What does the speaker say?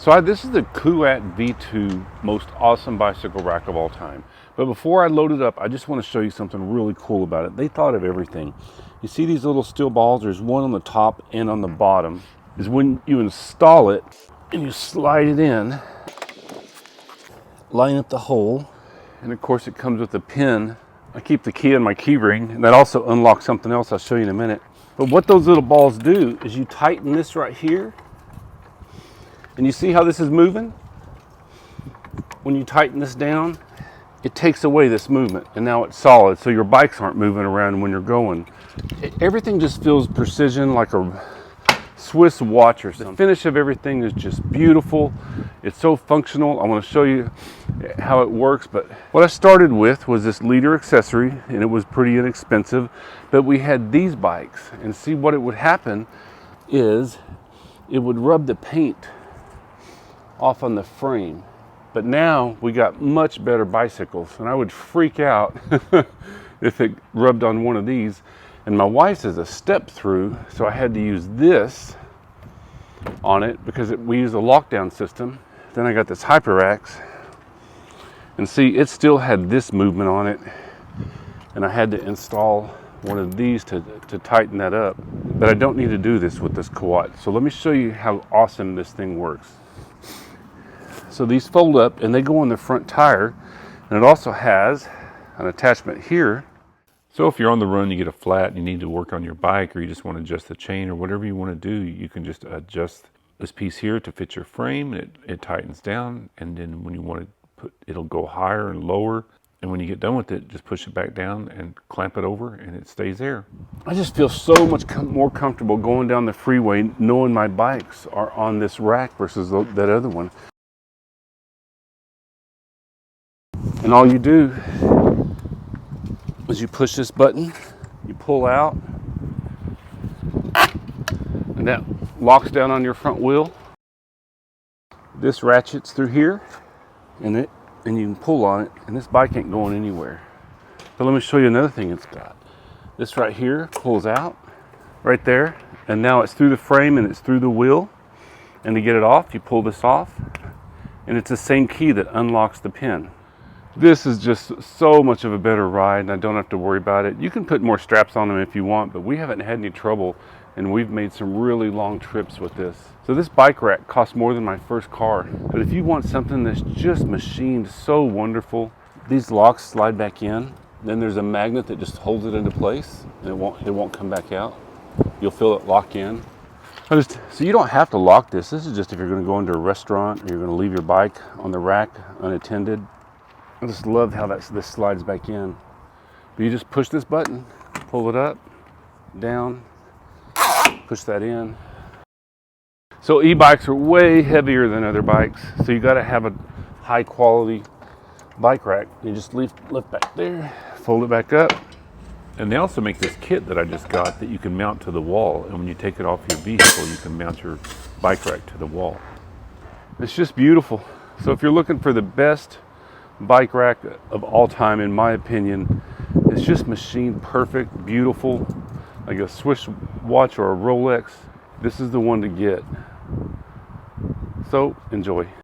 This is the Kuat V2 most awesome bicycle rack of all time. But before I load it up, I just want to show you something really cool about it. They thought of everything. You see these little steel balls? There's one on the top and on the bottom. Is when you install it and you slide it in, line up the hole, and of course it comes with a pin. I keep the key in my key ring, and that also unlocks something else I'll show you in a minute. But what those little balls do is you tighten this right here. And you see how this is moving? When you tighten this down, it takes away this movement, and now it's solid, so your bikes aren't moving around when you're going. Everything just feels precision, like a Swiss watch or something. The finish of everything is just beautiful. It's so functional. I want to show you how it works, but what I started with was this leader accessory, and it was pretty inexpensive, but we had these bikes, and see what it would happen is it would rub the paint off on the frame. But now we got much better bicycles, and I would freak out if it rubbed on one of these. And my wife's is a step through, so I had to use this on it because we use a lockdown system. Then I got this Hyperax, and see, it still had this movement on it, and I had to install one of these to tighten that up. But I don't need to do this with this Kuat. So let me show you how awesome this thing works. So these fold up and they go on the front tire, and it also has an attachment here. So if you're on the run, you get a flat and you need to work on your bike, or you just want to adjust the chain or whatever you want to do, you can just adjust this piece here to fit your frame, and it tightens down, and then when you want to put, it'll go higher and lower, and when you get done with it, just push it back down and clamp it over, and it stays there. I just feel so much more comfortable going down the freeway knowing my bikes are on this rack versus that other one. And all you do is you push this button, you pull out, and that locks down on your front wheel. This ratchets through here, and you can pull on it, and this bike ain't going anywhere. But let me show you another thing it's got. This right here pulls out, right there, and now it's through the frame and it's through the wheel. And to get it off, you pull this off, and it's the same key that unlocks the pin. This is just so much of a better ride, and I don't have to worry about it. You can put more straps on them if you want, but we haven't had any trouble, and we've made some really long trips with this. So this bike rack costs more than my first car. But if you want something that's just machined so wonderful, these locks slide back in. Then there's a magnet that just holds it into place, and it won't come back out. You'll feel it lock in. So you don't have to lock this. This is just if you're going to go into a restaurant or you're going to leave your bike on the rack unattended. I just love how this slides back in. But you just push this button, pull it up, down, push that in. So e-bikes are way heavier than other bikes, so you got to have a high quality bike rack. You just lift back there, fold it back up. And they also make this kit that I just got that you can mount to the wall, and when you take it off your vehicle, you can mount your bike rack to the wall. It's just beautiful. So if you're looking for the best bike rack of all time, in my opinion, it's just machined perfect, beautiful, like a Swiss watch or a Rolex. This is the one to get. So enjoy.